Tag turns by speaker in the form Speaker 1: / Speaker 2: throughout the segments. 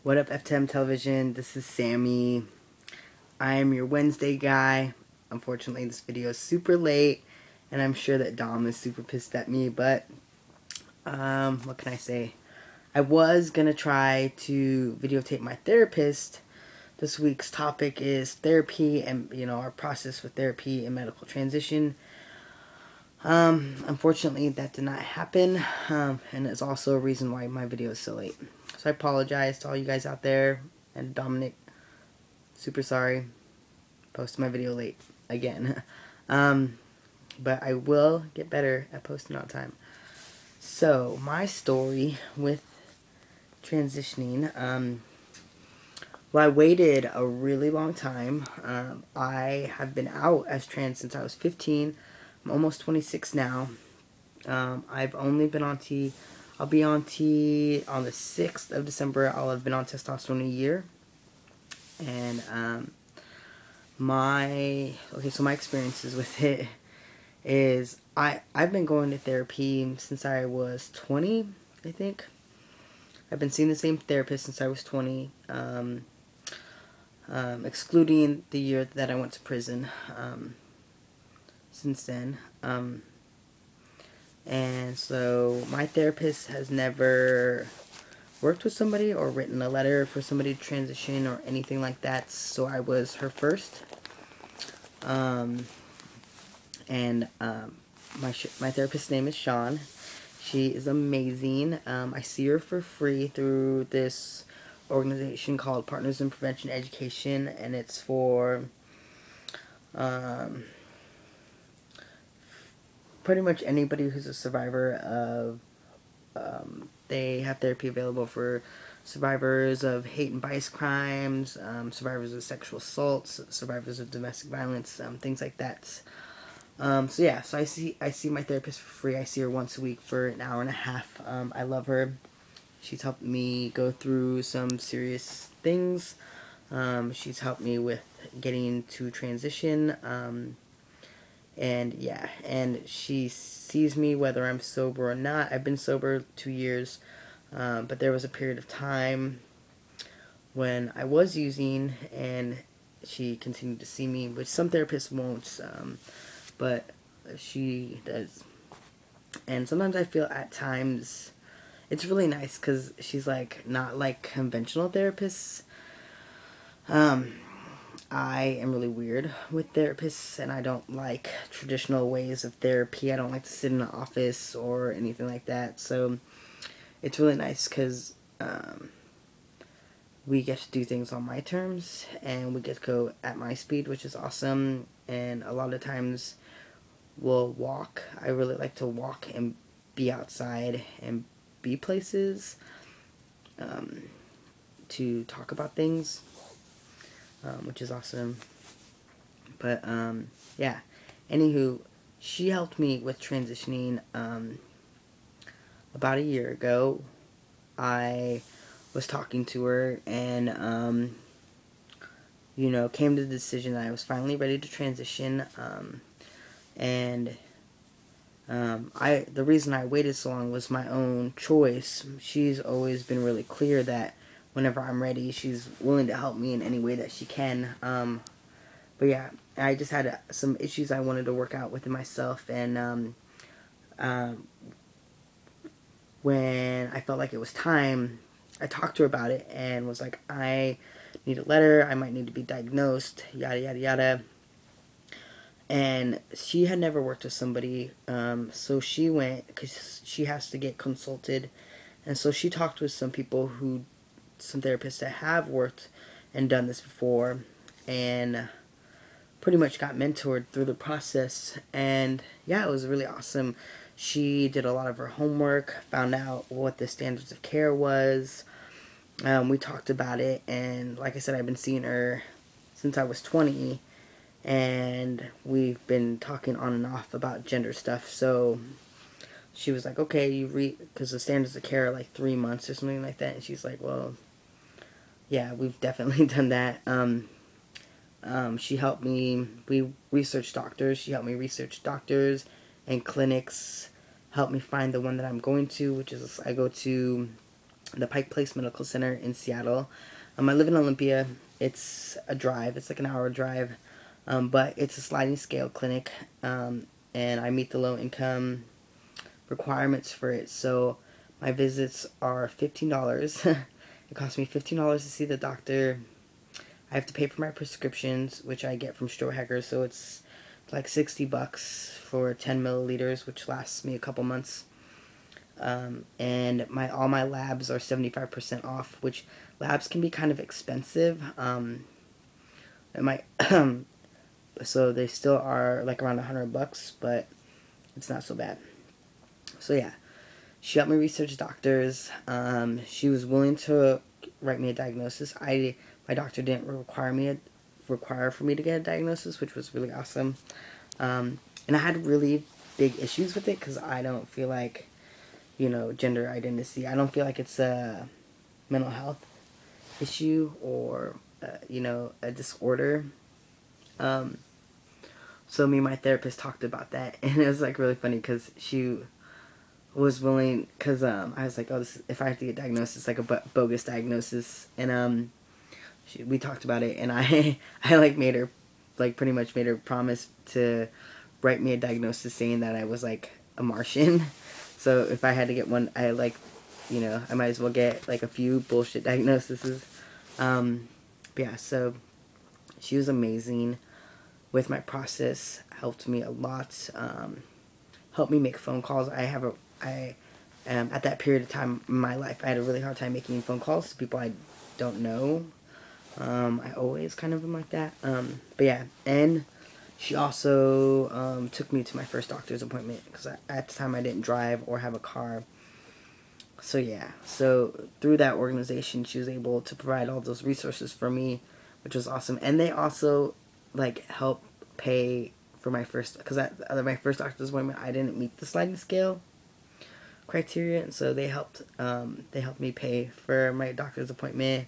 Speaker 1: What up, FTMTelevision? This is Sammy. I am your Wednesday guy. Unfortunately, this video is super late, and I'm sure that Dom is super pissed at me, but what can I say? I was gonna try to videotape my therapist. This week's topic is therapy and, our process with therapy and medical transition. Unfortunately, that did not happen, and it's also a reason why my video is so late. So I apologize to all you guys out there, and Dominic, super sorry, posted my video late, again. But I will get better at posting on time. So, my story with transitioning, well, I waited a really long time. I have been out as trans since I was 15. I'm almost 26 now. I've only been on T. I'll be on T on the 6th of December. I'll have been on testosterone a year. And my experiences with it is I've been going to therapy since I was 20, I think. I've been seeing the same therapist since I was 20, excluding the year that I went to prison. Since then, and so my therapist has never worked with somebody or written a letter for somebody to transition or anything like that, so I was her first. My therapist's name is Sean. She is amazing. I see her for free through this organization called Partners in Prevention Education, and it's for pretty much anybody who's a survivor of, they have therapy available for survivors of hate and bias crimes, survivors of sexual assaults, survivors of domestic violence, things like that. So yeah, so I see my therapist for free. I see her once a week for an hour and a half. I love her. She's helped me go through some serious things. She's helped me with getting to transition. And yeah, and she sees me whether I'm sober or not. I've been sober 2 years, but there was a period of time when I was using, and she continued to see me, which some therapists won't, but she does. And sometimes I feel at times it's really nice because she's like not like conventional therapists. I am really weird with therapists, and I don't like traditional ways of therapy. I don't like to sit in an office or anything like that. So it's really nice because we get to do things on my terms, and we get to go at my speed, which is awesome. And a lot of times we'll walk. I really like to walk and be outside and be places to talk about things. Which is awesome. But, yeah. Anywho, she helped me with transitioning, about a year ago. I was talking to her and, came to the decision that I was finally ready to transition, the reason I waited so long was my own choice. She's always been really clear that whenever I'm ready, she's willing to help me in any way that she can. But yeah, I just had some issues I wanted to work out within myself, and when I felt like it was time, I talked to her about it and was like, I need a letter, I might need to be diagnosed, yada yada yada. And she had never worked with somebody, so she went, because she has to get consulted, and so she talked with some people some therapists that have worked and done this before, and pretty much got mentored through the process. And yeah, it was really awesome. She did a lot of her homework, found out what the standards of care was. We talked about it, and like I said, I've been seeing her since I was 20, and we've been talking on and off about gender stuff. So she was like, okay, because the standards of care are like 3 months or something like that, and she's like, well, yeah, we've definitely done that. She helped me, we researched doctors, she helped me research doctors and clinics, helped me find the one that I'm going to, which is, I go to the Pike Place Medical Center in Seattle. I live in Olympia. It's a drive. It's like an hour drive. But it's a sliding scale clinic. And I meet the low income requirements for it. So my visits are $15. It costs me $15 to see the doctor. I have to pay for my prescriptions, which I get from Store Hackers. So it's like $60 for 10 milliliters, which lasts me a couple months. And all my labs are 75% off, which labs can be kind of expensive. So they still are like around $100, but it's not so bad. So yeah, she helped me research doctors. She was willing to write me a diagnosis. My doctor didn't require for me to get a diagnosis, which was really awesome. And I had really big issues with it because I don't feel like, gender identity. I don't feel like it's a mental health issue or, a disorder. So me and my therapist talked about that, and it was like really funny because she was willing, because I was like, oh, if I have to get diagnosed, it's like a bogus diagnosis, and we talked about it, and I like made her, like pretty much made her promise to write me a diagnosis saying that I was like a Martian. So if I had to get one, I might as well get like a few bullshit diagnoses. But yeah, so she was amazing with my process, helped me a lot, helped me make phone calls. At that period of time in my life, I had a really hard time making phone calls to people I don't know. I always kind of am like that. But yeah, and she also took me to my first doctor's appointment because at the time I didn't drive or have a car. So yeah, so through that organization, she was able to provide all those resources for me, which was awesome. And they also like help pay for my first, because at my first doctor's appointment I didn't meet the sliding scale criteria, and so they helped me pay for my doctor's appointment.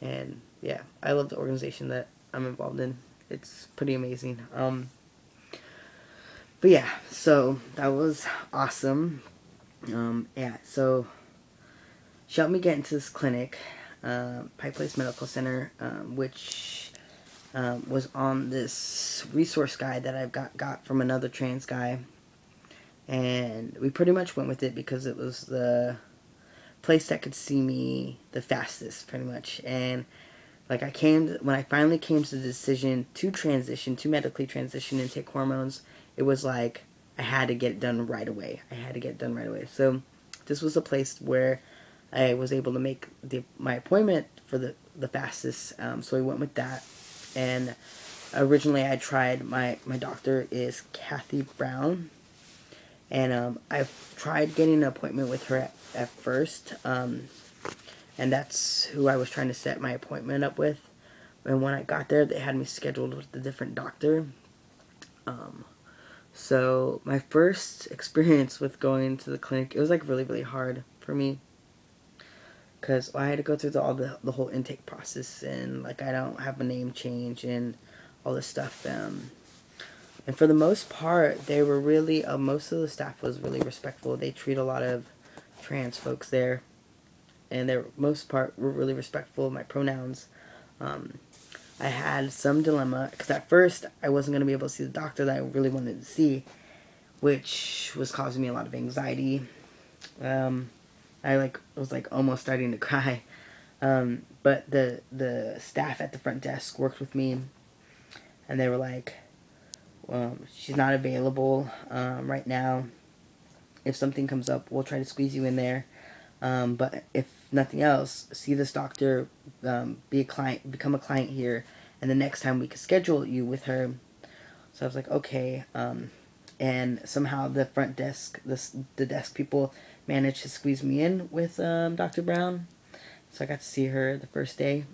Speaker 1: And yeah, I love the organization that I'm involved in. It's pretty amazing. But yeah, so that was awesome. Yeah, so she helped me get into this clinic, Pike Place Medical Center, which was on this resource guide that I've got from another trans guy. And we pretty much went with it because it was the place that could see me the fastest, pretty much. And like when I finally came to the decision to medically transition and take hormones, it was like I had to get it done right away. So this was a place where I was able to make my appointment for the fastest. So we went with that. And originally I tried, my doctor is Kathy Brown. And I've tried getting an appointment with her at first. And that's who I was trying to set my appointment up with. And when I got there, they had me scheduled with a different doctor. So my first experience with going to the clinic, it was like really, really hard for me. Because I had to go through the whole intake process. And like I don't have a name change and all this stuff. And for the most part, they were really, most of the staff was really respectful. They treat a lot of trans folks there. And they, most part, were really respectful of my pronouns. I had some dilemma, because at first, I wasn't going to be able to see the doctor that I really wanted to see, which was causing me a lot of anxiety. I was almost starting to cry. But the staff at the front desk worked with me, and they were like, she's not available right now. If something comes up, we'll try to squeeze you in there. But if nothing else, see this doctor, become a client here, and the next time we could schedule you with her. So I was like, okay. And somehow the front desk, the desk people managed to squeeze me in with Dr. Brown. So I got to see her the first day.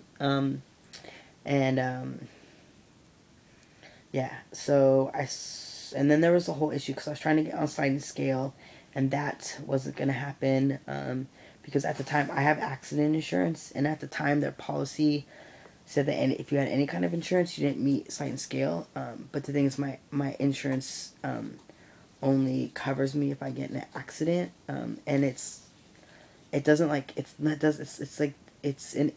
Speaker 1: Yeah, so and then there was a whole issue because I was trying to get on sliding scale, and that wasn't going to happen because at the time I have accident insurance, and at the time their policy said that if you had any kind of insurance, you didn't meet sliding scale. But the thing is, my insurance only covers me if I get in an accident, and it's it doesn't like, it's not, does, it's like, it's an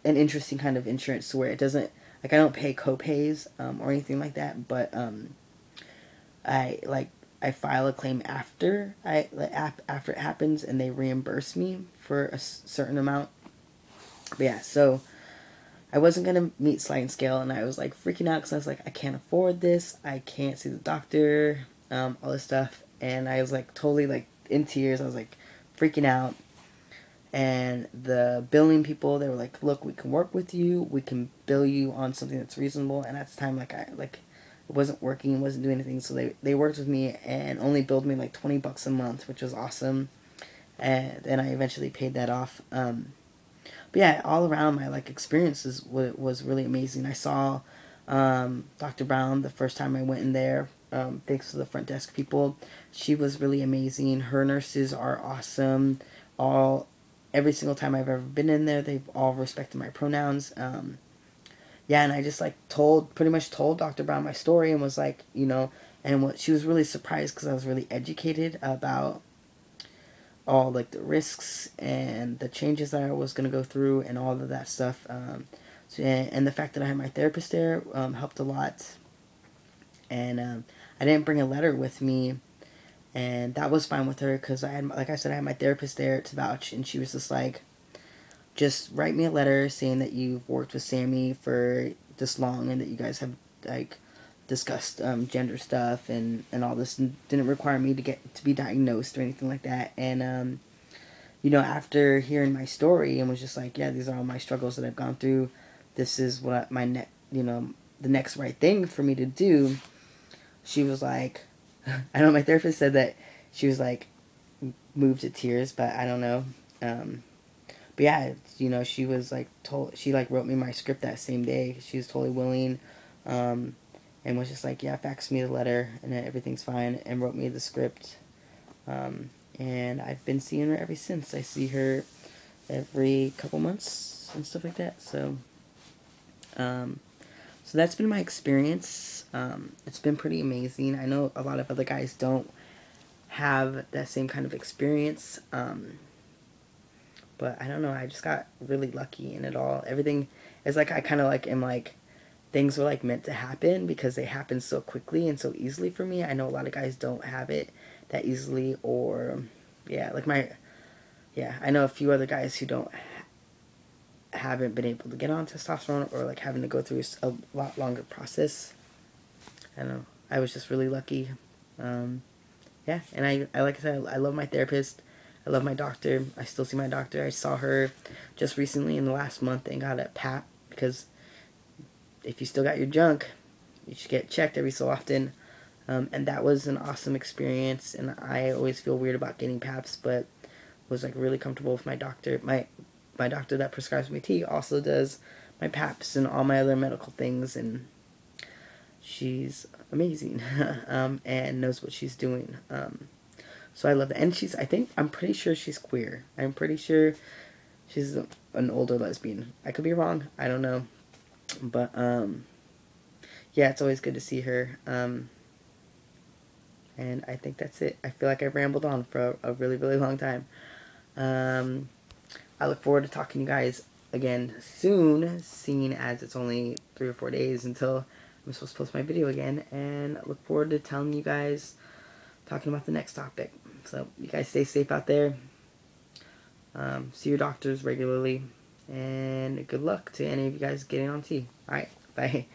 Speaker 1: interesting kind of insurance to where it doesn't, like, I don't pay co-pays, or anything like that, but, I, like, I file a claim after after it happens, and they reimburse me for a certain amount. But yeah, so I wasn't gonna meet sliding scale, and I was like freaking out because I was like, I can't afford this, I can't see the doctor, all this stuff, and I was like totally like in tears. I was like freaking out, and the billing people, they were like, look, we can work with you, we can bill you on something that's reasonable. And at the time, like, it wasn't working, wasn't doing anything, so they worked with me and only billed me like $20 a month, which was awesome. And then I eventually paid that off. But yeah, all around, my like experiences was really amazing. I saw Dr. Brown the first time I went in there. Thanks to the front desk people, she was really amazing. Her nurses are awesome. Every single time I've ever been in there, they've all respected my pronouns. Yeah, and I just like pretty much told Dr. Brown my story, and was like, and what she was really surprised because I was really educated about all like the risks and the changes that I was going to go through and all of that stuff. And the fact that I had my therapist there helped a lot. And I didn't bring a letter with me, and that was fine with her because like I said, I had my therapist there to vouch, and she was just like, just write me a letter saying that you've worked with Sammy for this long and that you guys have like discussed gender stuff and all this, and didn't require me to be diagnosed or anything like that. And after hearing my story, and was just like, yeah, these are all my struggles that I've gone through, this is what the next right thing for me to do. She was like, I know my therapist said that she was like moved to tears, but I don't know. But yeah, she was like she like wrote me my script that same day. She was totally willing, and was just like, yeah, faxed me the letter and everything's fine, and wrote me the script. And I've been seeing her ever since. I see her every couple months and stuff like that. So that's been my experience. It's been pretty amazing. I know a lot of other guys don't have that same kind of experience. But I don't know, I just got really lucky in it all. Everything is like, I kind of like am like, things were like meant to happen because they happen so quickly and so easily for me. I know a lot of guys don't have it that easily, or I know a few other guys who haven't been able to get on testosterone, or like having to go through a lot longer process. I don't know, I was just really lucky. And I like I said, I love my therapist. I love my doctor. I still see my doctor. I saw her just recently in the last month and got a PAP, because if you still got your junk, you should get checked every so often. And that was an awesome experience, and I always feel weird about getting PAPs, but was like really comfortable with my doctor. My doctor that prescribes me tea also does my PAPs and all my other medical things, and she's amazing. And knows what she's doing. So I love that. And I'm pretty sure she's queer. I'm pretty sure she's an older lesbian. I could be wrong. I don't know. But, yeah, it's always good to see her. And I think that's it. I feel like I've rambled on for a really, really long time. I look forward to talking to you guys again soon, seeing as it's only 3 or 4 days until I'm supposed to post my video again. And I look forward to telling you guys, talking about the next topic. So you guys stay safe out there. See your doctors regularly. And good luck to any of you guys getting on T. Alright, bye.